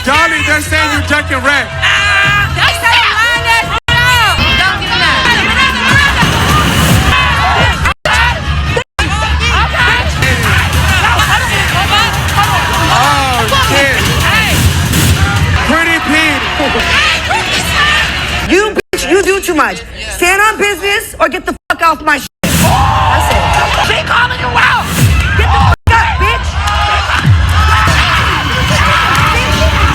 Dolly, they're saying you're ducking rent. They say line that up. Don't get mad. Oh, shit. Pretty Pete. You bitch, you do too much. Stand on business or get the fuck off my shit. That's it. She calling you out. Get the fuck up, bitch.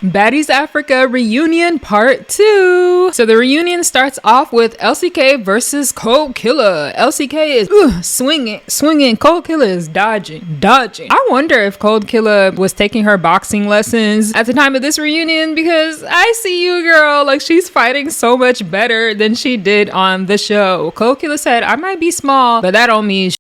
Baddies Africa reunion part 2. So the reunion starts off with LCK versus Kold Killa. LCK is swinging. Kold Killa is dodging. I wonder if Kold Killa was taking her boxing lessons at the time of this reunion, because I see you, girl. Like, she's fighting so much better than she did on the show. Kold Killa said, I might be small, but that don't mean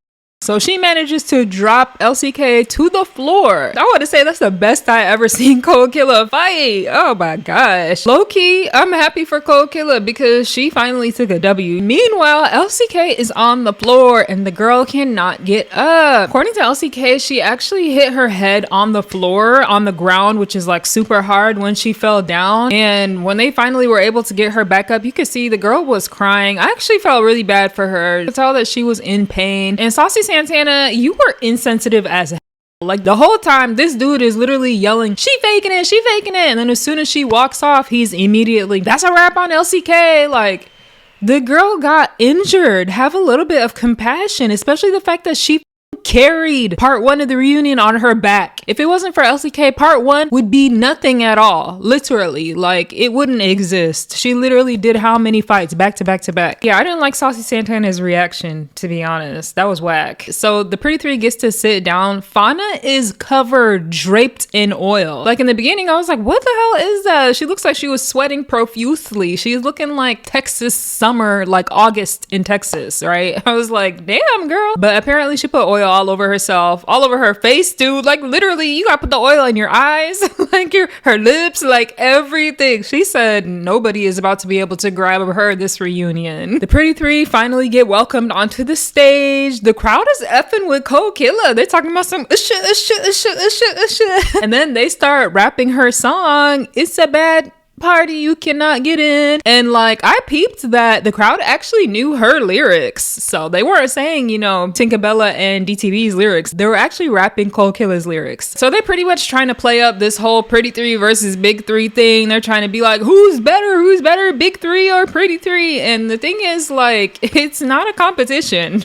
so she manages to drop LCK to the floor. I want to say that's the best I ever seen Kold Killa fight. Oh my gosh. Low-key, I'm happy for Kold Killa because she finally took a W. Meanwhile, LCK is on the floor and the girl cannot get up. According to LCK, she actually hit her head on the floor, on the ground, which is like super hard when she fell down. And when they finally were able to get her back up, you could see the girl was crying. I actually felt really bad for her. I could tell that she was in pain. And Saucy Santana, you were insensitive as hell. Like, the whole time this dude is literally yelling, she faking it, and then as soon as she walks off, he's immediately, that's a wrap on LCK. Like, the girl got injured. Have a little bit of compassion, especially the fact that she carried part 1 of the reunion on her back. If it wasn't for LCK, part 1 would be nothing at all. Literally, like, it wouldn't exist. She literally did how many fights back to back to back. Yeah, I didn't like Saucy Santana's reaction, to be honest. That was whack. So the Pretty Three gets to sit down. Fauna is covered, draped in oil. Like, in the beginning, I was like, what the hell is that? She looks like she was sweating profusely. She's looking like Texas summer, like August in Texas, right? I was like, damn, girl. But apparently she put oil all over herself, all over her face, dude. Like, literally, you gotta put the oil in your eyes, like her lips, like everything. She said nobody is about to be able to grab her this reunion. The Pretty Three finally get welcomed onto the stage. The crowd is effing with Kold Killa. They're talking about some shit. And then they start rapping her song, It's a Bad Party You Cannot Get In. And like, I peeped that the crowd actually knew her lyrics. So they weren't saying, you know, Tinkerbella and DTV's lyrics. They were actually rapping Kold Killa's lyrics. So they're pretty much trying to play up this whole Pretty Three versus Big Three thing. They're trying to be like, who's better, Big Three or Pretty Three? And the thing is, like, it's not a competition.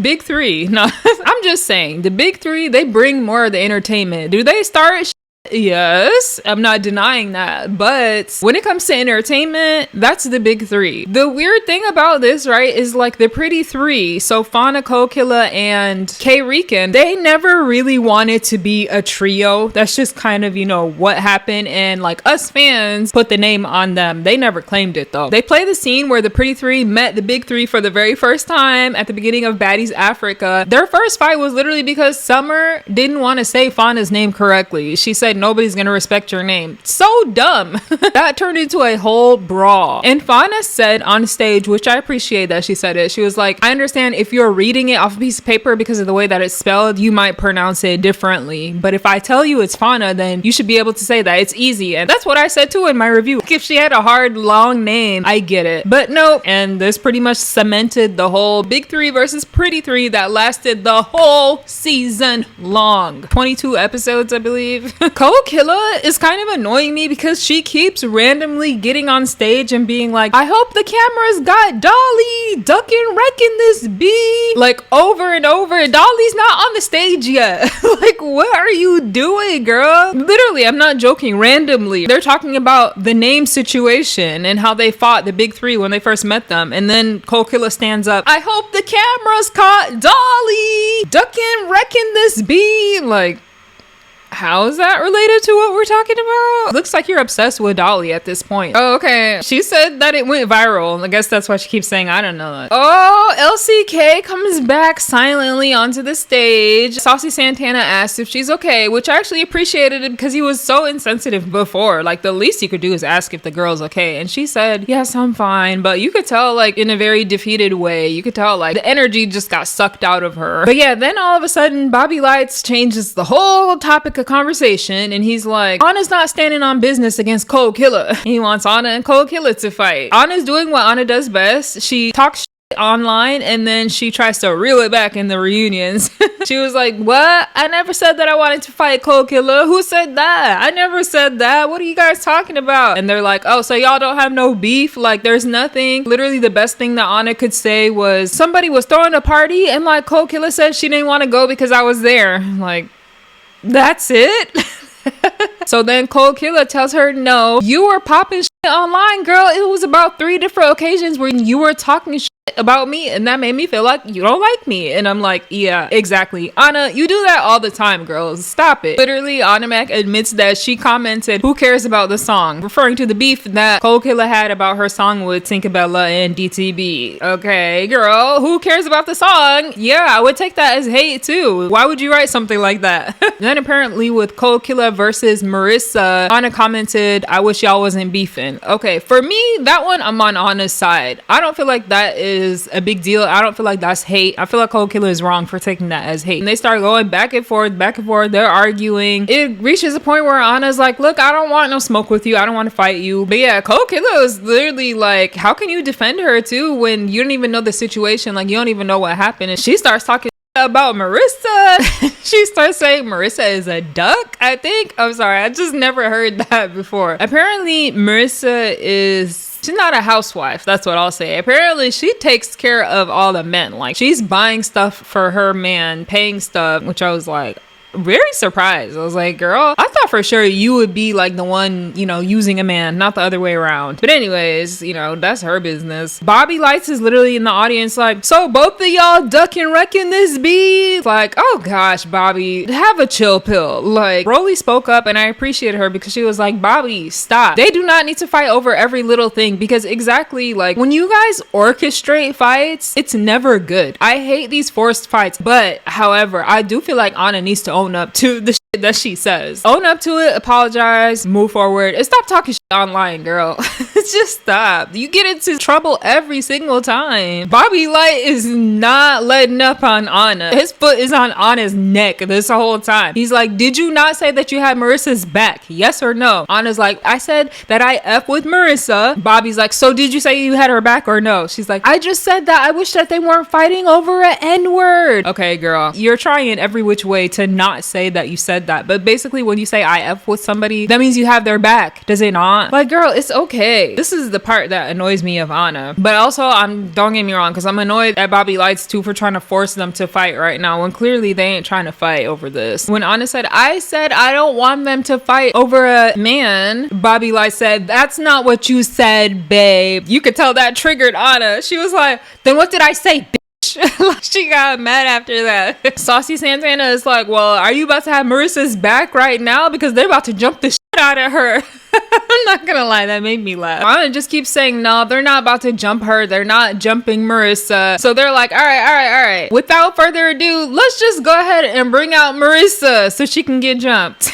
Big Three. No, I'm just saying, the Big Three, they bring more of the entertainment. Do they start? Yes, I'm not denying that, but when it comes to entertainment, that's the Big Three. The weird thing about this, right, is like the Pretty Three, so Fauna, Kold Killa, and K-Rican, they never really wanted to be a trio. That's just kind of, you know, what happened, and like us fans put the name on them. They never claimed it though. They play the scene where the Pretty Three met the Big Three for the very first time at the beginning of Baddies Africa. Their first fight was literally because Summer didn't want to say Fauna's name correctly. She said nobody's gonna respect your name. So dumb. That turned into a whole brawl. And Fauna said on stage, which I appreciate that she said it, she was like, I understand if you're reading it off a piece of paper because of the way that it's spelled, you might pronounce it differently. But if I tell you it's Fauna, then you should be able to say that. It's easy. And that's what I said too in my review. If she had a hard, long name, I get it. But nope. And this pretty much cemented the whole Big Three versus Pretty Three that lasted the whole season long. 22 episodes, I believe. Kold Killa is kind of annoying me because she keeps randomly getting on stage and being like, I hope the cameras got Dolly ducking wrecking this bee, like over and over. Dolly's not on the stage yet. Like, what are you doing, girl? Literally, I'm not joking. Randomly, they're talking about the name situation and how they fought the Big Three when they first met them, and then Kold Killa stands up, I hope the cameras caught Dolly ducking wrecking this bee. Like, how is that related to what we're talking about? Looks like you're obsessed with Dolly at this point. Oh, okay. She said that it went viral. I guess that's why she keeps saying, I don't know that. Oh, LCK comes back silently onto the stage. Saucy Santana asked if she's okay, which I actually appreciated it because he was so insensitive before. Like, the least you could do is ask if the girl's okay. And she said, yes, I'm fine. But you could tell, like, in a very defeated way. You could tell, like, the energy just got sucked out of her. But yeah, then all of a sudden, Bobby Lights changes the whole topic of conversation and he's like, Anna's not standing on business against Kold Killa. He wants Anna and Kold Killa to fight. Anna's doing what Anna does best. She talks online and then she tries to reel it back in the reunions. She was like, what? I never said that I wanted to fight Kold Killa. Who said that? I never said that. What are you guys talking about? And they're like, oh, so y'all don't have no beef? Like, there's nothing. Literally the best thing that Anna could say was somebody was throwing a party and like Kold Killa said she didn't want to go because I was there. Like, that's it? So then Kold Killa tells her, no, you were popping shit online, girl. It was about 3 different occasions where you were talking shit about me and that made me feel like you don't like me. And I'm like, yeah, exactly. Anna, you do that all the time, girls. Stop it. Literally, Anna Mac admits that she commented, who cares about the song? Referring to the beef that Kold Killa had about her song with Tinkerbella and DTB. Okay, girl, who cares about the song? Yeah, I would take that as hate too. Why would you write something like that? Then apparently with Kold Killa versus Marissa, Anna commented, I wish y'all wasn't beefing. Okay, for me, that one, I'm on Anna's side. I don't feel like that is a big deal. I don't feel like that's hate. I feel like Kold Killa is wrong for taking that as hate. And they start going back and forth. They're arguing. It reaches a point where Anna's like, look, I don't want no smoke with you. I don't want to fight you. But yeah, Kold Killa is literally like, how can you defend her too when you don't even know the situation? Like, you don't even know what happened. And she starts talking about Marissa. She starts saying Marissa is a duck, I think. I'm sorry, I just never heard that before. Apparently Marissa she's not a housewife. That's what I'll say. Apparently she takes care of all the men. Like, she's buying stuff for her man, paying stuff, which I was like, very surprised. I was like, girl, I thought for sure you would be like the one, you know, using a man, not the other way around. But anyways, you know, that's her business. Bobby Lights is literally in the audience like, so both of y'all duck and wrecking this beat? Like, oh gosh, Bobby, have a chill pill. Like, Rolly spoke up and I appreciate her because she was like, Bobby, stop. They do not need to fight over every little thing because exactly, like, when you guys orchestrate fights, it's never good. I hate these forced fights, but however, I do feel like Anna needs to own up to the shit that she says. Own up to it, apologize, move forward, and stop talking shit online, girl. Just stop. You get into trouble every single time. Bobby Light is not letting up on Anna. His foot is on Anna's neck this whole time. He's like, did you not say that you had Marissa's back? Yes or no? Anna's like, I said that I F with Marissa. Bobby's like, so did you say you had her back or no? She's like, I just said that I wish that they weren't fighting over an N-word. Okay, girl, you're trying every which way to not say that you said that, but basically when you say I F with somebody, that means you have their back, does it not? Like, girl, it's okay. This is the part that annoys me of Anna. But also, don't get me wrong, because I'm annoyed at Bobby Lights too for trying to force them to fight right now when clearly they ain't trying to fight over this. When Anna said I don't want them to fight over a man, Bobby Lights said, that's not what you said, babe. You could tell that triggered Anna. She was like, then what did I say, bitch? She got mad after that. Saucy Santana is like, well, are you about to have Marissa's back right now? Because they're about to jump the shit out of her. I'm not gonna lie, that made me laugh. Anna just keeps saying, no, they're not about to jump her. They're not jumping Marissa. So they're like, all right. Without further ado, let's just go ahead and bring out Marissa so she can get jumped.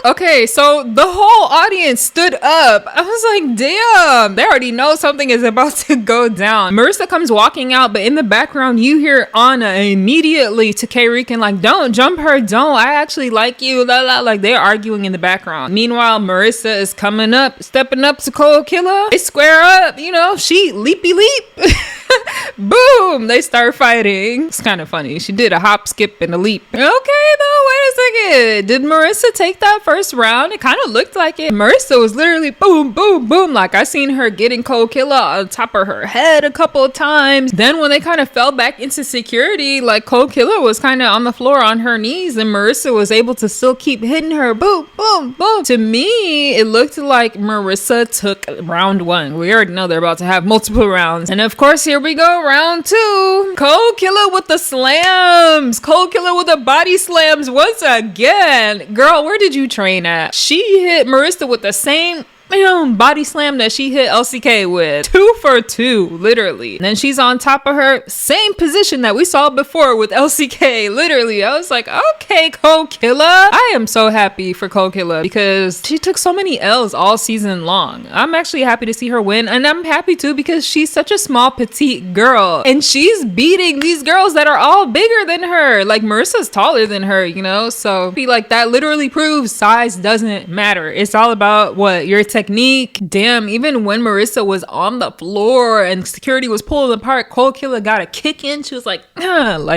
Okay, so the whole audience stood up. I was like, damn, they already know something is about to go down. Marissa comes walking out, but in the background, you hear Anna immediately to K-Rican like, don't jump her, don't. I actually like you, la la. Like, they're arguing in the background. Meanwhile, Marissa is coming up, stepping up to Kold Killa. They square up, you know, she leapy leap. Boom, they start fighting. It's kind of funny. She did a hop, skip, and a leap. Okay, though, wait a second. Did Marissa take that first round? It kind of looked like it. Marissa was literally boom, boom, boom. Like, I seen her getting Kold Killa on top of her head a couple of times. Then when they kind of fell back into security, like, Kold Killa was kind of on the floor on her knees and Marissa was able to still keep hitting her. Boom, boom, boom. To me, it looked like Marissa took round 1. We already know they're about to have multiple rounds. And of course, here we go, round 2. Kold Killa with the slams. Kold Killa with the body slams once again. Girl, where did you train at? She hit Marissa with the same body slam that she hit LCK with. 2 for 2, literally. And then she's on top of her, same position that we saw before with LCK, literally. I was like, okay, Kold Killa. I am so happy for Kold Killa because she took so many L's all season long. I'm actually happy to see her win, and I'm happy too because she's such a small petite girl and she's beating these girls that are all bigger than her. Like Marissa's taller than her, you know, so be like, that literally proves size doesn't matter. It's all about what your technique. Damn, even when Marissa was on the floor and security was pulling apart, Kold Killa got a kick in. She was like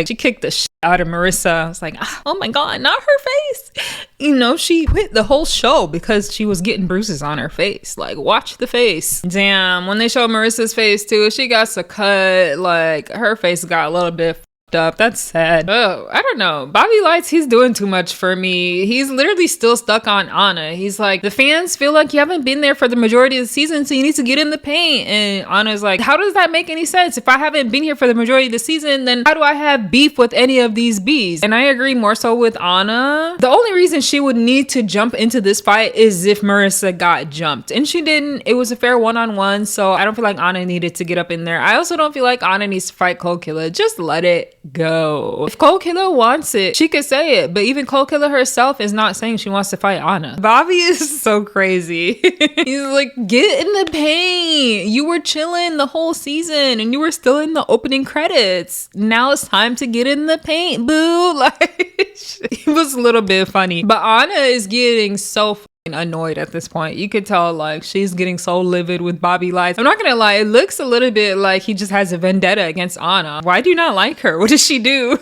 she kicked the shit out of Marissa. I was like, oh my god, not her face. You know, she quit the whole show because she was getting bruises on her face. Like, watch the face. Damn, when they showed Marissa's face too, she got a cut. Like, her face got a little bit up. That's sad. Oh, I don't know. Bobby Lights, he's doing too much for me. He's literally still stuck on Anna. He's like, the fans feel like you haven't been there for the majority of the season, so you need to get in the paint. And Anna's like, how does that make any sense? If I haven't been here for the majority of the season, then how do I have beef with any of these bees? And I agree more so with Anna. The only reason she would need to jump into this fight is if Marissa got jumped. And she didn't. It was a fair one-on-one, so I don't feel like Anna needed to get up in there. I also don't feel like Anna needs to fight Kold Killa. Just let it go. If Kold Killa wants it, she could say it, but even Kold Killa herself is not saying she wants to fight Anna. Bobby is so crazy. He's like, get in the paint. You were chilling the whole season and you were still in the opening credits. Now it's time to get in the paint, boo. Like, it was a little bit funny, but Anna is getting so annoyed at this point. You could tell like she's getting so livid with Bobby Lights. I'm not gonna lie, it looks a little bit like he just has a vendetta against Anna. Why do you not like her? What does she do?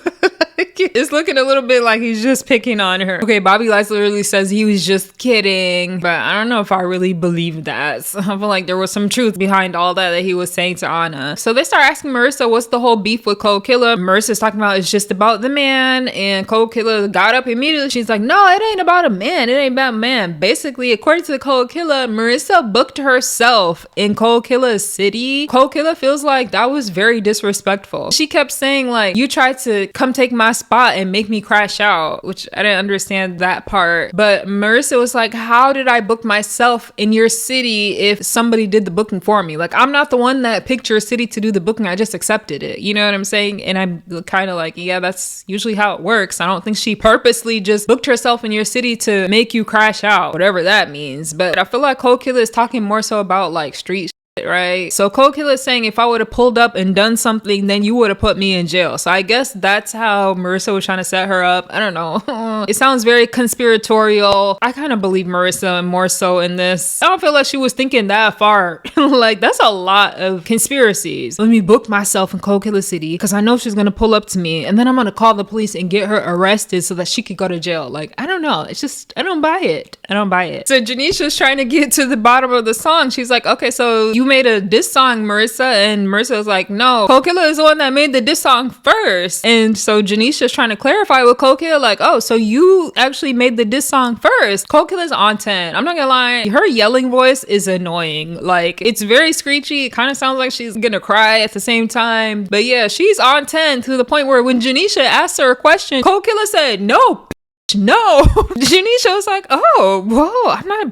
It's looking a little bit like he's just picking on her. Okay, Bobby Lights literally says he was just kidding, but I don't know if I really believe that. So I feel like there was some truth behind all that he was saying to Anna. So they start asking Marissa, what's the whole beef with Kold Killa? Marissa's talking about it's just about the man, and Kold Killa got up immediately. She's like, no, it ain't about a man. It ain't about man. Basically, according to the Kold Killa, Marissa booked herself in Kold Killa's city. Kold Killa feels like that was very disrespectful. She kept saying like, you tried to come take my spot and make me crash out, which I didn't understand that part. But Marissa was like, how did I book myself in your city if somebody did the booking for me? Like, I'm not the one that picked your city to do the booking. I just accepted it. You know what I'm saying? And I'm kind of like, yeah, that's usually how it works. I don't think she purposely just booked herself in your city to make you crash out, whatever that means. But I feel like Kold Killa is talking more so about like street right? So Kold Killa is saying if I would have pulled up and done something, then you would have put me in jail. So I guess that's how Marissa was trying to set her up. I don't know. It sounds very conspiratorial. I kind of believe Marissa more so in this. I don't feel like she was thinking that far. Like, that's a lot of conspiracies. Let me book myself in Kold Killa City because I know she's gonna pull up to me, and then I'm gonna call the police and get her arrested so that she could go to jail. Like, I don't know. It's just, I don't buy it. I don't buy it. So Janisha's trying to get to the bottom of the song. She's like, okay, so you made a diss song, Marissa, and Marissa was like, no, Kold Killa is the one that made the diss song first. And so Janisha's trying to clarify with Kold Killa, like, oh, so you actually made the diss song first. Kold Killa's on 10. I'm not gonna lie, her yelling voice is annoying. Like, it's very screechy. It kind of sounds like she's gonna cry at the same time. But yeah, she's on 10 to the point where when Janisha asked her a question, Kold Killa said, no, no. Janisha was like, oh, whoa, I'm not a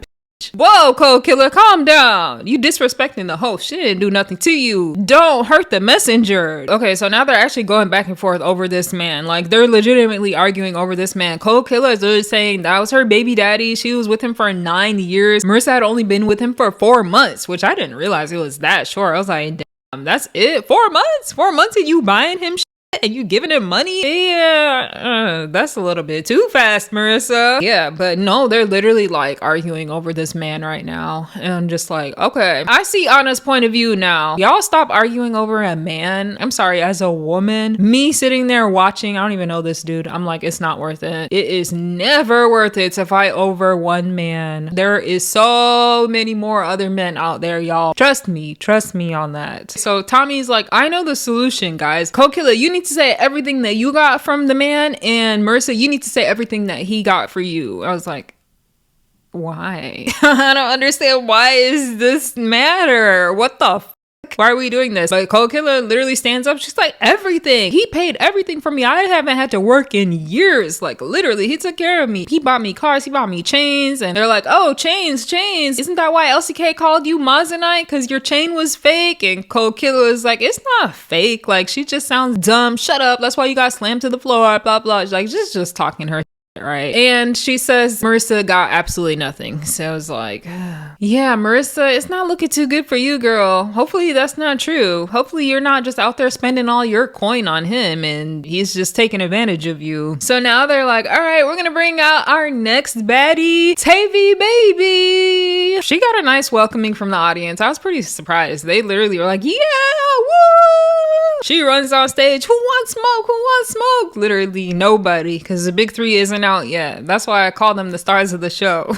whoa, Kold Killa, calm down. You disrespecting the host. She didn't do nothing to you. Don't hurt the messenger. Okay, so now they're actually going back and forth over this man. Like, they're legitimately arguing over this man. Kold Killa is literally saying that was her baby daddy. She was with him for 9 years. Marissa had only been with him for 4 months, which I didn't realize it was that short. I was like, damn, that's it? 4 months? 4 months and you buying him shit? And you giving him money? Yeah, that's a little bit too fast, Marissa. Yeah, but no, they're literally like arguing over this man right now. And I'm just like, okay, I see Anna's point of view now. Y'all stop arguing over a man. I'm sorry, as a woman, me sitting there watching, I don't even know this dude. I'm like, it's not worth it. It is never worth it to fight over one man. There is so many more other men out there, y'all. Trust me on that. So Tommy's like, I know the solution, guys. Kold Killa, you need to say everything that you got from the man, and Marissa, you need to say everything that he got for you. I was like, why? I don't understand. Why is this matter? What the Why are we doing this? But Kold Killa literally stands up. She's like, everything. He paid everything for me. I haven't had to work in years. Like, literally, he took care of me. He bought me cars. He bought me chains. And they're like, oh, chains. Isn't that why LCK called you Mazanite? Because your chain was fake? And Kold Killa is like, it's not fake. Like, she just sounds dumb. Shut up. That's why you got slammed to the floor. Blah, blah. She's like, just talking her. Right. And she says Marissa got absolutely nothing. So I was like, yeah, Marissa, it's not looking too good for you, girl. Hopefully that's not true. Hopefully you're not just out there spending all your coin on him and he's just taking advantage of you. So now they're like, all right, we're gonna bring out our next baddie, Tay Baby. She got a nice welcoming from the audience. I was pretty surprised. They literally were like, yeah, woo! She runs on stage. Who wants smoke? Who wants smoke? Literally nobody, because the big three isn't out yet. That's why I call them the stars of the show.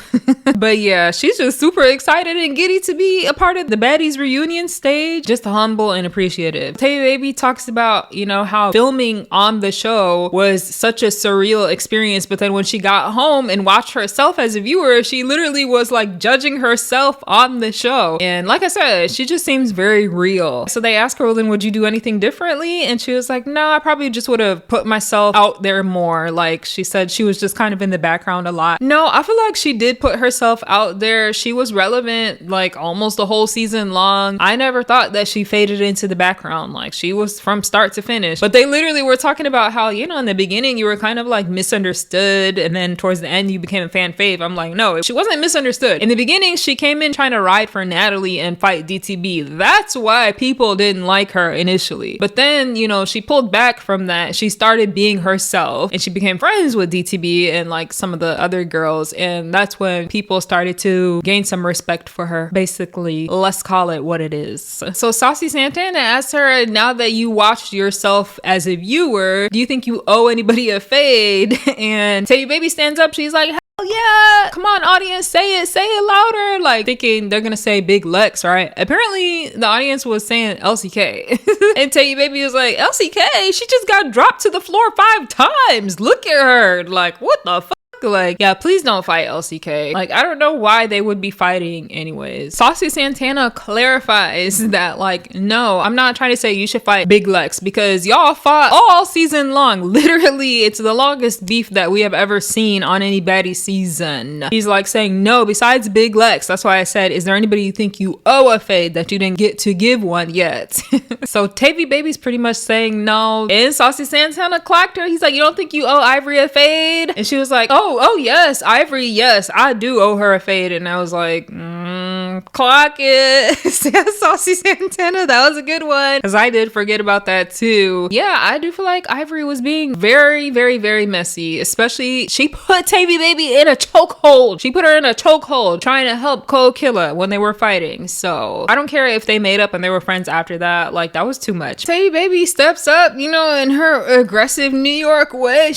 But yeah, she's just super excited and giddy to be a part of the Baddies reunion stage. Just humble and appreciative. Tay Baby talks about, you know, how filming on the show was such a surreal experience, but then when she got home and watched herself as a viewer, she literally was like judging herself on the show. And like I said, she just seems very real. So they asked her, well, then would you do anything differently? And she was like, no, I probably just would have put myself out there more. Like she said, she was just kind of in the background a lot. No, I feel like she did put herself out there. She was relevant like almost the whole season long. I never thought that she faded into the background. Like she was from start to finish. But they literally were talking about how, you know, in the beginning you were kind of like misunderstood, and then towards the end you became a fan fave. I'm like, no, she wasn't misunderstood. In the beginning, she came in trying to ride for Natalie and fight DTB. That's why people didn't like her initially. But then, you know, she pulled back from that. She started being herself and she became friends with DTB and like some of the other girls. And that's when people started to gain some respect for her. Basically, let's call it what it is. So Saucy Santana asked her, now that you watched yourself as a viewer, do you think you owe anybody a fade? And Tay Baby stands up. She's like, yeah, come on audience, say it louder. Like thinking they're gonna say Big Lex, right? Apparently the audience was saying LCK. And Tay Baby was like, LCK, she just got dropped to the floor 5 times. Look at her. Like, what the fuck? Like, yeah, please don't fight LCK. Like, I don't know why they would be fighting anyways. Saucy Santana clarifies that, like, no, I'm not trying to say you should fight Big Lex because y'all fought all season long. Literally, it's the longest beef that we have ever seen on any Baddie season. He's like saying, no, besides Big Lex. That's why I said, is there anybody you think you owe a fade that you didn't get to give one yet? So Tay Baby's pretty much saying no. And Saucy Santana clocked her. He's like, you don't think you owe Ivory a fade? And she was like, oh yes, Ivory, yes, I do owe her a fade. And I was like, clock it. Saucy Santana, that was a good one, because I did forget about that too. Yeah, I do feel like Ivory was being very, very, very messy. Especially, she put Tay Baby in a chokehold. She put her in a chokehold trying to help Kold Killa when they were fighting. So I don't care if they made up and they were friends after that. Like, that was too much. Tay Baby steps up, you know, in her aggressive New York way.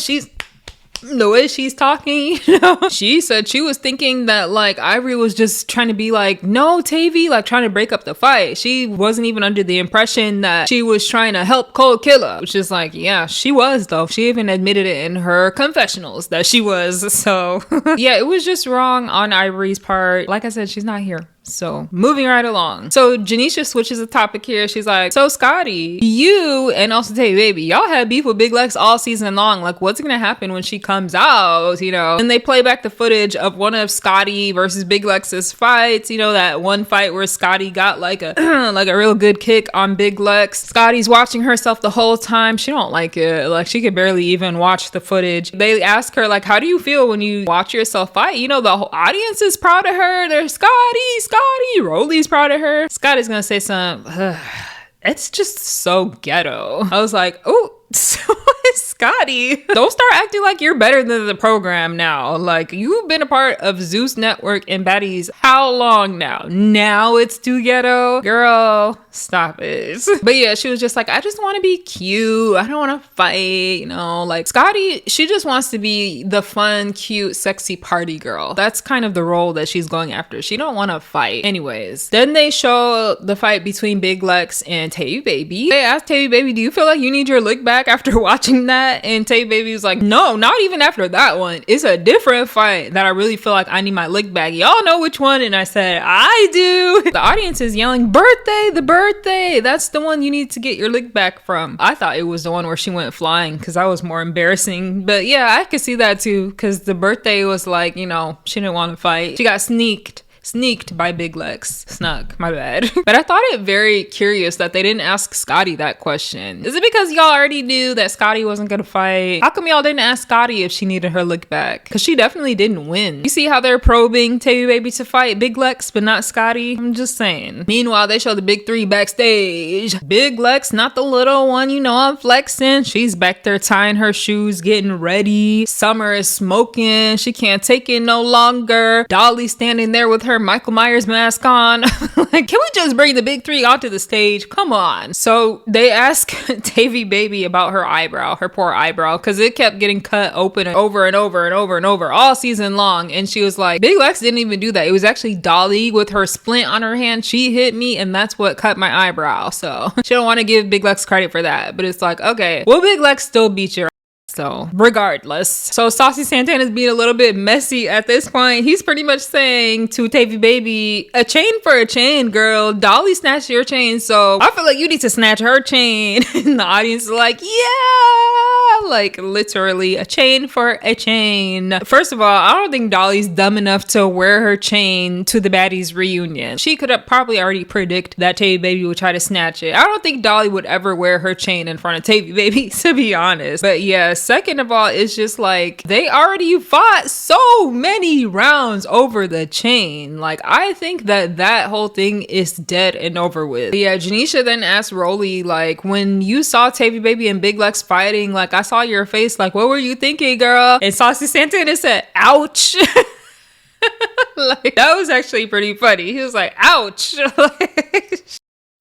The way she's talking, you know, she said she was thinking that like Ivory was just trying to be like, no, Tavy, like trying to break up the fight. She wasn't even under the impression that she was trying to help Kold Killa, which is like, yeah, she was though. She even admitted it in her confessionals that she was. So yeah, it was just wrong on Ivory's part. Like I said, she's not here. So moving right along. So Janisha switches the topic here. She's like, so Scotty, you and also Tay Baby, y'all had beef with Big Lex all season long. Like, what's gonna happen when she comes out, you know? And they play back the footage of one of Scotty versus Big Lex's fights. You know, that one fight where Scotty got like a like a real good kick on Big Lex. Scotty's watching herself the whole time. She don't like it. Like, she could barely even watch the footage. They ask her, like, how do you feel when you watch yourself fight? You know, the whole audience is proud of her. They're Scotty, Rolly's proud of her. Scotty's gonna say something. It's just so ghetto. I was like, oh, so is Scotty. Don't start acting like you're better than the program now. Like, you've been a part of Zeus Network and Baddies how long now? Now it's too ghetto? Girl, stop it. But yeah, she was just like, I just want to be cute. I don't want to fight, you know? Like, Scotty, she just wants to be the fun, cute, sexy party girl. That's kind of the role that she's going after. She don't want to fight. Anyways, then they show the fight between Big Lex and Tay Baby. They asked Tay Baby, do you feel like you need your lick back after watching saying that, and Tay Baby was like, no, not even after that one. It's a different fight that I really feel like I need my lick back. Y'all know which one? And I said, I do. The audience is yelling, birthday, the birthday. That's the one you need to get your lick back from. I thought it was the one where she went flying because that was more embarrassing. But yeah, I could see that too, because the birthday was like, you know, she didn't want to fight. She got sneaked by Big Lex. Snuck, my bad. But I thought it very curious that they didn't ask Scotty that question. Is it because y'all already knew that Scotty wasn't gonna fight? How come y'all didn't ask Scotty if she needed her lick back? Because she definitely didn't win. You see how they're probing Tay Baby to fight Big Lex but not Scotty? I'm just saying. Meanwhile, they show the big three backstage. Big Lex, not the little one, you know, I'm flexing. She's back there tying her shoes, getting ready. Summer is smoking. She can't take it no longer. Dolly standing there with her Michael Myers mask on. Like, can we just bring the big three onto the stage? Come on. So they ask Tay Baby about her eyebrow, her poor eyebrow, because it kept getting cut open over and over and over and over all season long. And she was like, Big Lex didn't even do that. It was actually Dolly with her splint on her hand. She hit me and that's what cut my eyebrow. So she don't want to give Big Lex credit for that. But it's like, okay, will Big Lex still beat your? So regardless, so Saucy Santana's being a little bit messy at this point. He's pretty much saying to Tay Baby, a chain for a chain, girl. Dolly snatched your chain, so I feel like you need to snatch her chain. And the audience is like, yeah, like literally a chain for a chain. First of all, I don't think Dolly's dumb enough to wear her chain to the Baddies reunion. She could have probably already predict that Tay Baby would try to snatch it. I don't think Dolly would ever wear her chain in front of Tay Baby, to be honest. But yeah, second of all, it's just like they already fought so many rounds over the chain. Like, I think that whole thing is dead and over with. But yeah, Janisha then asked Rolly, like, when you saw Tay Baby and Big Lex fighting, like, I saw your face, like, what were you thinking, girl? And Saucy Santana said, ouch. Like, that was actually pretty funny. He was like, ouch.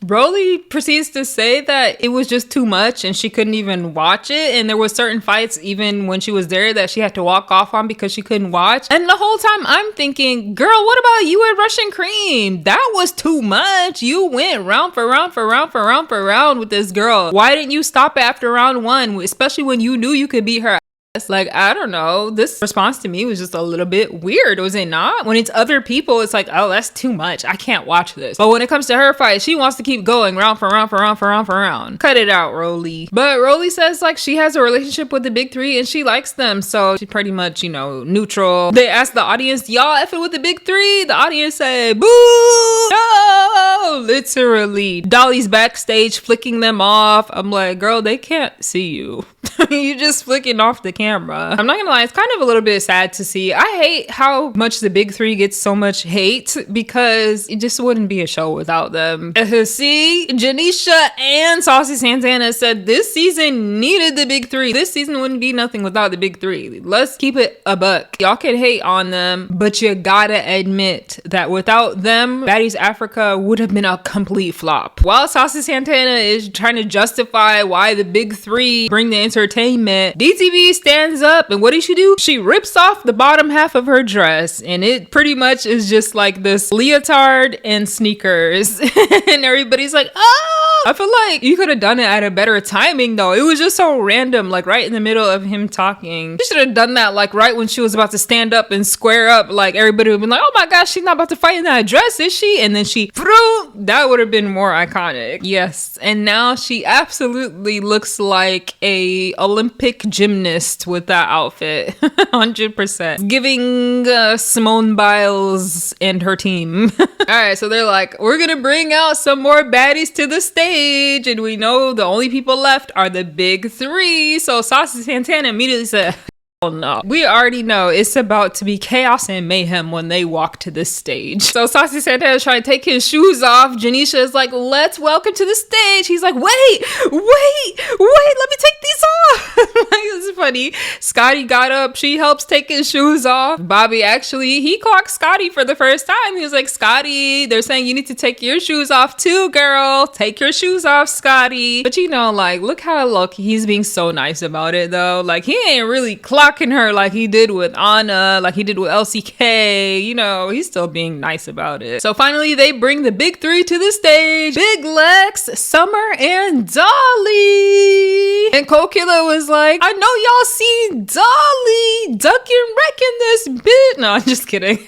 Rolly proceeds to say that it was just too much and she couldn't even watch it, and there was certain fights even when she was there that she had to walk off on because she couldn't watch. And the whole time I'm thinking, girl, what about you and Russian Cream? That was too much. You went round for round for round for round for round with this girl. Why didn't you stop after round one, especially when you knew you could beat her? It's like, I don't know. This response to me was just a little bit weird, was it not? When it's other people, it's like, oh, that's too much. I can't watch this. But when it comes to her fight, she wants to keep going round for round for round for round for round. Cut it out, Rolly. But Rolly says like she has a relationship with the big three and she likes them. So she's pretty much, you know, neutral. They asked the audience, y'all effing with the big three? The audience said, boo! No! Literally. Dolly's backstage flicking them off. I'm like, girl, they can't see you. You just flicking off the camera. I'm not gonna lie, it's kind of a little bit sad to see. I hate how much the big three gets so much hate because it just wouldn't be a show without them. See, Janisha and Saucy Santana said this season needed the big three. This season wouldn't be nothing without the big three. Let's keep it a buck. Y'all can hate on them, but you gotta admit that without them, Baddies Africa would have been a complete flop. While Saucy Santana is trying to justify why the big three bring the entertainment, DTV stands up and what does she do? She rips off the bottom half of her dress and it pretty much is just like this leotard and sneakers. And everybody's like, oh! I feel like you could have done it at a better timing though. It was just so random, like right in the middle of him talking. She should have done that like right when she was about to stand up and square up. Like everybody would have been like, oh my gosh, she's not about to fight in that dress, is she? And then she, that would have been more iconic. Yes. And now she absolutely looks like a Olympic gymnast with that outfit. 100%. Giving Simone Biles and her team. Alright, so they're like, we're gonna bring out some more baddies to the stage, and we know the only people left are the big three. So Saucy Santana immediately said, oh no. We already know it's about to be chaos and mayhem when they walk to this stage. So Saucy Santana is trying to take his shoes off. Janisha is like, let's welcome to the stage. He's like, wait, let me take these off. Like, it's funny. Scotty got up. She helps take his shoes off. Bobby actually, he clocked Scotty for the first time. He was like, Scotty, they're saying you need to take your shoes off too, girl. Take your shoes off, Scotty. But you know, like, look how he's being so nice about it though. Like, he ain't really clocking her like he did with Anna, like he did with LCK. You know, he's still being nice about it. So finally they bring the big three to the stage. Big Lex, Summer, and Dolly. And Kold Killa Fauna was like, I know y'all seen Dolly ducking wrecking this bit. No, I'm just kidding.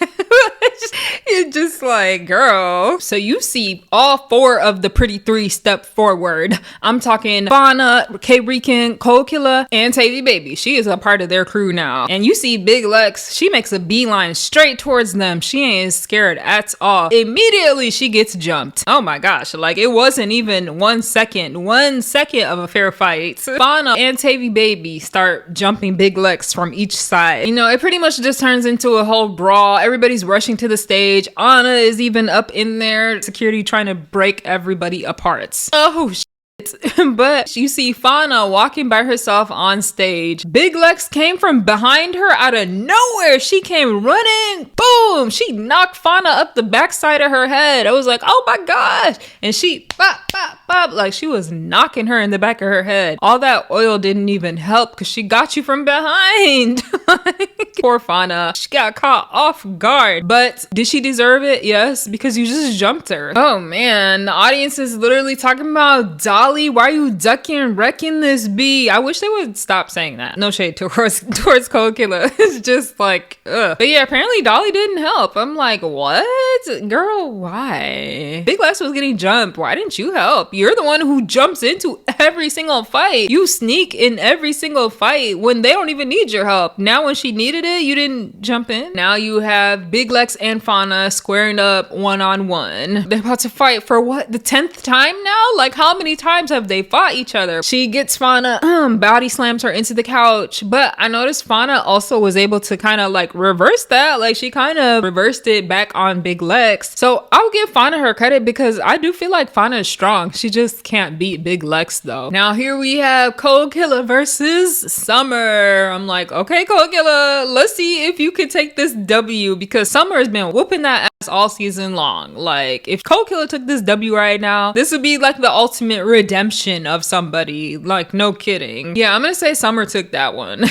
It's just like, girl. So you see all 4 of the pretty 3 step forward. I'm talking Fauna, K-Rican, Kold Killa, and Tay Baby. She is a part of their crew now. And you see Big Lex, she makes a beeline straight towards them. She ain't scared at all. Immediately she gets jumped. Oh my gosh, like it wasn't even 1 second of a fair fight. Fauna and Tay Baby start jumping Big Lex from each side. You know, it pretty much just turns into a whole brawl. Everybody's rushing to the stage. Anna is even up in there. Security trying to break everybody apart. Oh, but you see Fauna walking by herself on stage. Big Lex came from behind her out of nowhere. She came running. Boom! She knocked Fauna up the backside of her head. I was like, oh my gosh. And she bop, bop, bop. Like she was knocking her in the back of her head. All that oil didn't even help because she got you from behind. Poor Fauna. She got caught off guard. But did she deserve it? Yes, because you just jumped her. Oh man, the audience is literally talking about Dolly. Why are you ducking and wrecking this bee? I wish they would stop saying that. No shade towards Kold Killa. It's just like, ugh. But yeah, apparently Dolly didn't help. I'm like, what? Girl, why? Big Lex was getting jumped. Why didn't you help? You're the one who jumps into every single fight. You sneak in every single fight when they don't even need your help. Now when she needed it, you didn't jump in. Now you have Big Lex and Fauna squaring up one-on-one. They're about to fight for what? The 10th time now? Like how many times have they fought each other? She gets Fauna, body slams her into the couch. But I noticed Fauna also was able to kind of like reverse that. Like she kind of reversed it back on Big Lex. So I'll give Fauna her credit because I do feel like Fauna is strong. She just can't beat Big Lex though. Now here we have Kold Killa versus Summer. I'm like, okay, Kold Killa, let's see if you could take this W because Summer has been whooping that ass all season long. Like if Kold Killa took this W right now, this would be like the ultimate redemption of somebody. Like no kidding. Yeah, I'm gonna say Summer took that one.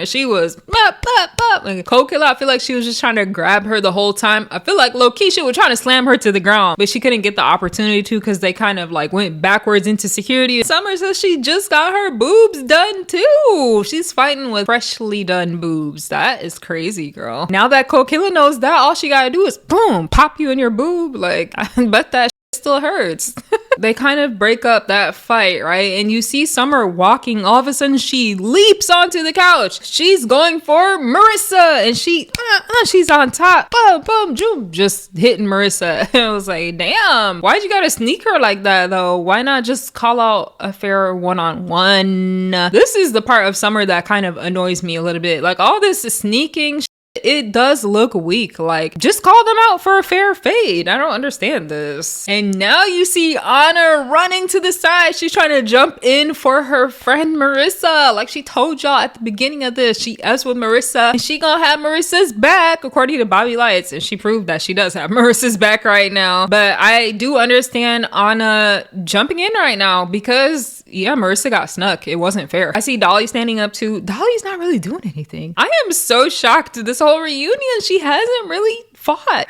She was pop, pop, pop. Like, Kold Killa, I feel like she was just trying to grab her the whole time. I feel like low-key she was trying to slam her to the ground, but she couldn't get the opportunity to because they kind of like went backwards into security. Summer says she just got her boobs done too. She's fighting with freshly done boobs. That is crazy, girl. Now that Kold Killa knows that, all she gotta do is boom, pop you in your boob. Like I bet that still hurts. They kind of break up that fight, right? And you see Summer walking. All of a sudden, she leaps onto the couch. She's going for Marissa, and she's on top. Boom, boom, boom, just hitting Marissa. I was like, damn, why'd you gotta sneak her like that, though? Why not just call out a fair one-on-one? This is the part of Summer that kind of annoys me a little bit. Like, all this sneaking it does look weak. Like, just call them out for a fair fade. I don't understand this. And now you see Anna running to the side. She's trying to jump in for her friend Marissa. Like she told y'all at the beginning of this, she F's with Marissa and she gonna have Marissa's back according to Bobby Lights. And she proved that she does have Marissa's back right now. But I do understand Anna jumping in right now because yeah, Marissa got snuck. It wasn't fair. I see Dolly standing up too. Dolly's not really doing anything. I am so shocked this whole reunion. She hasn't really fought.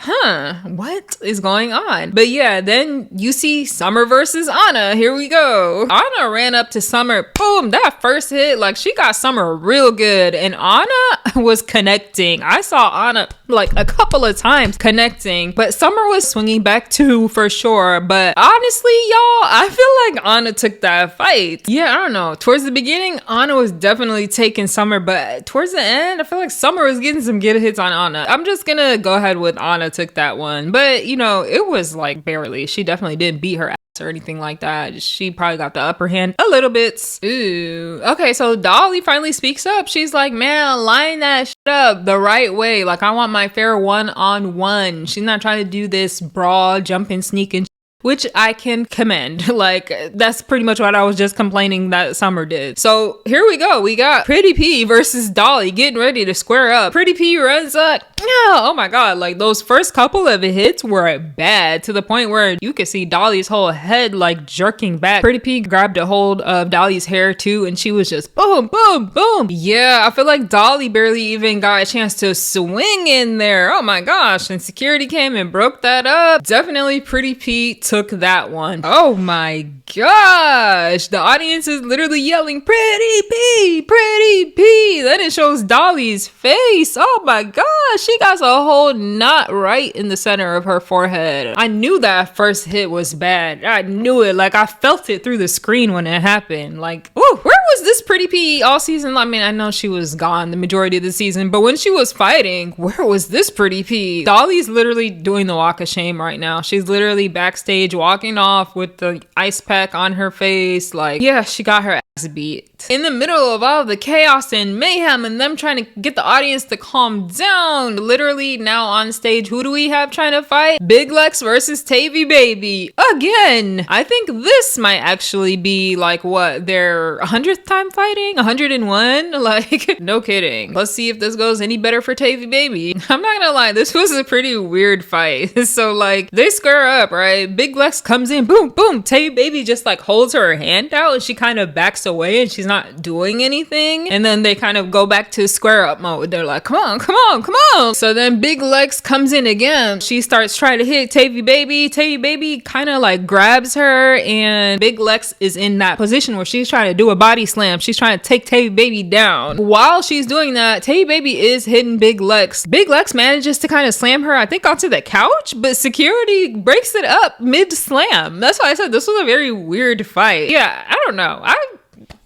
What is going on? But yeah, then you see Summer versus Anna. Here we go. Anna ran up to Summer. Boom, that first hit, like she got Summer real good. And Anna was connecting. I saw Anna like a couple of times connecting, but Summer was swinging back too for sure. But honestly, y'all, I feel like Anna took that fight. Yeah, I don't know. Towards the beginning, Anna was definitely taking Summer, but towards the end, I feel like Summer was getting some good hits on Anna. I'm just gonna go ahead with Anna took that one, but you know, it was like barely. She definitely didn't beat her ass or anything like that. She probably got the upper hand a little bit. Ooh. Okay, so Dolly finally speaks up. She's like, man, line that shit up the right way. Like, I want my fair one-on-one. She's not trying to do this brawl, jumping, sneaking, which I can commend. Like, that's pretty much what I was just complaining that Summer did. So here we go. We got Pretty P versus Dolly getting ready to square up. Pretty P runs up. Oh my god, like those first couple of hits were bad to the point where you could see Dolly's whole head like jerking back. Pretty P grabbed a hold of Dolly's hair too, and she was just boom, boom, boom. Yeah, I feel like Dolly barely even got a chance to swing in there. Oh my gosh, and security came and broke that up. Definitely Pretty P took that one. Oh my gosh. The audience is literally yelling, pretty P, pretty P. Then it shows Dolly's face. Oh my gosh. She got a whole knot right in the center of her forehead. I knew that first hit was bad. I knew it. Like, I felt it through the screen when it happened. Like, ooh, where was this pretty P all season? I mean, I know she was gone the majority of the season, but when she was fighting, where was this pretty P? Dolly's literally doing the walk of shame right now. She's literally backstage walking off with the ice pack on her face. Like, yeah, she got her ass beat. In the middle of all the chaos and mayhem and them trying to get the audience to calm down, literally now on stage, who do we have trying to fight? Big Lex versus Tay Baby. Again, I think this might actually be like what, their 100th time fighting? 101? Like, no kidding. Let's see if this goes any better for Tay Baby. I'm not gonna lie, this was a pretty weird fight. So like, they square up, right? Big Lex comes in, boom, boom. Tay Baby just like holds her hand out and she kind of backs away and she's not doing anything. And then they kind of go back to square up mode. They're like, come on, come on, come on. So then Big Lex comes in again. She starts trying to hit Tay Baby. Tay Baby kind of like grabs her and Big Lex is in that position where she's trying to do a body slam. She's trying to take Tay Baby down. While she's doing that, Tay Baby is hitting Big Lex. Big Lex manages to kind of slam her, I think, onto the couch, but security breaks it up mid-slam. That's why I said this was a very weird fight. Yeah, I don't know.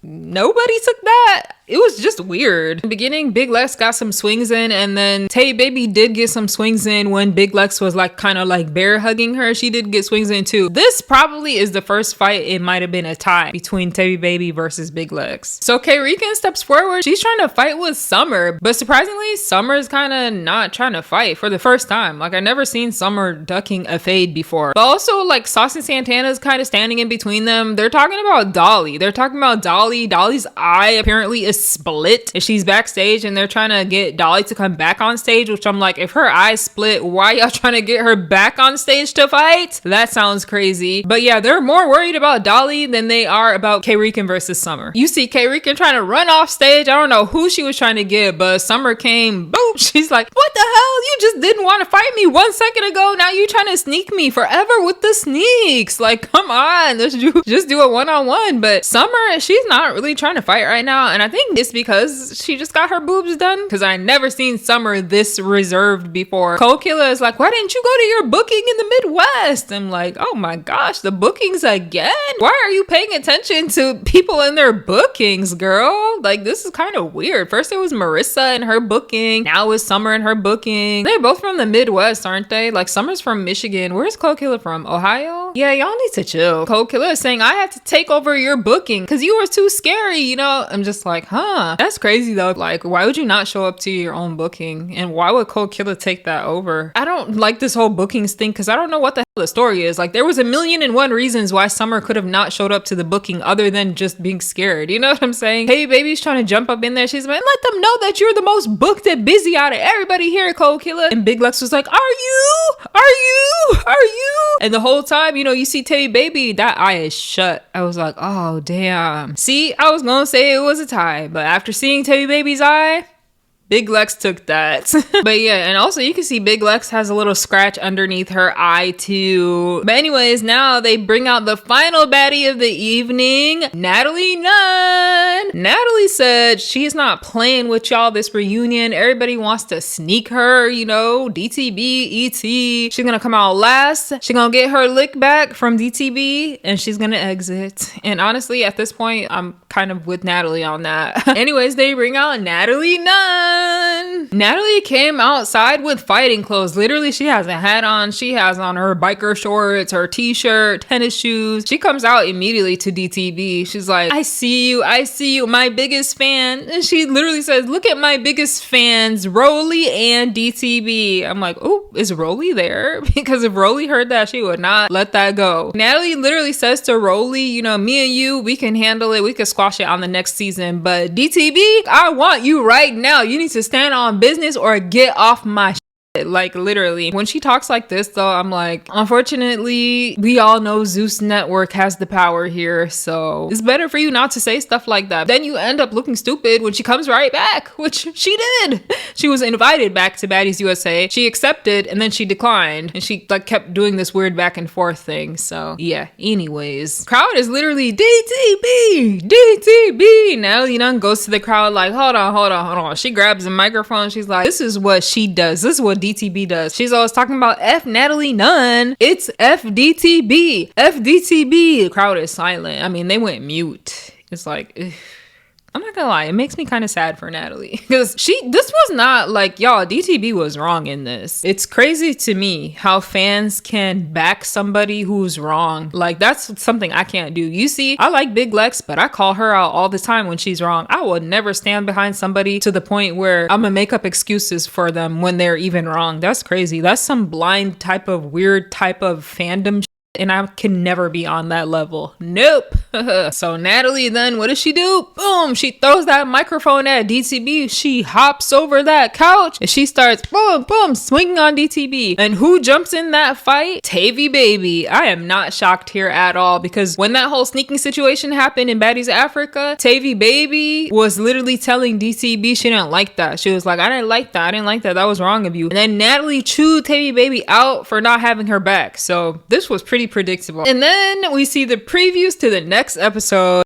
Nobody took that. It was just weird. In the beginning, Big Lex got some swings in, and then Tay Baby did get some swings in when Big Lex was like kind of like bear hugging her. She did get swings in too. This probably is the first fight. It might have been a tie between Tay Baby versus Big Lex. So K-Rican steps forward. She's trying to fight with Summer, but surprisingly, Summer's kind of not trying to fight for the first time. Like, I never seen Summer ducking a fade before. But also, like, Saucy Santana's kind of standing in between them. They're talking about Dolly. They're talking about Dolly. Dolly's eye apparently is split and she's backstage and they're trying to get Dolly to come back on stage, which I'm like, if her eye split, why y'all trying to get her back on stage to fight? That sounds crazy. But yeah, they're more worried about Dolly than they are about K-Rican versus Summer. You see K-Rican trying to run off stage. I don't know who she was trying to get, but Summer came, boom, she's like, what the hell? You just didn't want to fight me 1 second ago. Now you trying to sneak me forever with the sneaks. Like, come on, let's just do a one-on-one. But Summer, she's not really trying to fight right now, and I think it's because she just got her boobs done, because I never seen Summer this reserved before. Kold Killa is like, why didn't you go to your booking in the Midwest? I'm like, oh my gosh, the bookings again? Why are you paying attention to people in their bookings, girl? Like, this is kind of weird. First it was Marissa and her booking, now it's Summer and her booking. They're both from the Midwest, aren't they? Like, Summer's from Michigan. Where's Kold Killa from? Ohio? Yeah, y'all need to chill. Kold Killa is saying, I had to take over your booking because you were too scary, you know? I'm just like, huh, that's crazy though. Like, why would you not show up to your own booking? And why would Kold Killa take that over? I don't like this whole bookings thing because I don't know what the hell the story is. Like, there was 1,000,001 reasons why Summer could have not showed up to the booking other than just being scared. You know what I'm saying? Hey, baby's trying to jump up in there. She's like, let them know that you're the most booked and busy out of everybody here, Kold Killa. And Big Lex was like, are you? And the whole time, you know, you see Tay Baby, that eye is shut. I was like, oh, damn. See, I was gonna say it was a tie, but after seeing Tay Baby's eye, Big Lex took that. But yeah, and also you can see Big Lex has a little scratch underneath her eye too. But anyways, now they bring out the final baddie of the evening, Natalie Nunn. Natalie said she's not playing with y'all this reunion. Everybody wants to sneak her, you know, DTB, ET. She's gonna come out last. She's gonna get her lick back from DTB and she's gonna exit. And honestly, at this point, I'm kind of with Natalie on that. Anyways, they bring out Natalie Nunn. Natalie came outside with fighting clothes. Literally, she has a hat on. She has on her biker shorts, her t-shirt, tennis shoes. She comes out immediately to DTB. She's like, I see you, my biggest fan. And she literally says, look at my biggest fans, Rolly and DTB. I'm like, oh, is Rolly there? Because if Rolly heard that, she would not let that go. Natalie literally says to Rolly, you know, me and you, we can handle it. We can squash it on the next season. But DTB, I want you right now. You need to stand on business or get off my Like literally, when she talks like this though, I'm like, unfortunately, we all know Zeus Network has the power here, so it's better for you not to say stuff like that. Then you end up looking stupid when she comes right back, which she did. She was invited back to Baddies USA. She accepted and then she declined, and she like kept doing this weird back and forth thing. So yeah, anyways, crowd is literally DTB. Natalie Nunn goes to the crowd like, hold on. She grabs a microphone. She's like, this is what she does. This is what DTB does. She's always talking about F Natalie Nunn. It's FDTB. FDTB. The crowd is silent. I mean, they went mute. It's like, ugh. I'm not gonna lie, it makes me kind of sad for Natalie because this was not like, y'all, DTB was wrong in this. It's crazy to me how fans can back somebody who's wrong. Like, that's something I can't do. You see, I like Big Lex, but I call her out all the time when she's wrong. I would never stand behind somebody to the point where I'm gonna make up excuses for them when they're even wrong. That's crazy. That's some blind type of weird type of fandom. And I can never be on that level. Nope. So Natalie then, what does she do? Boom, she throws that microphone at DTB. She hops over that couch and she starts boom, swinging on DTB. And who jumps in that fight? Tay Baby. I am not shocked here at all, because when that whole sneaking situation happened in Baddies Africa, Tay Baby was literally telling DTB she didn't like that. She was like, I didn't like that. That was wrong of you. And then Natalie chewed Tay Baby out for not having her back. So this was pretty predictable. And then we see the previews to the next episode.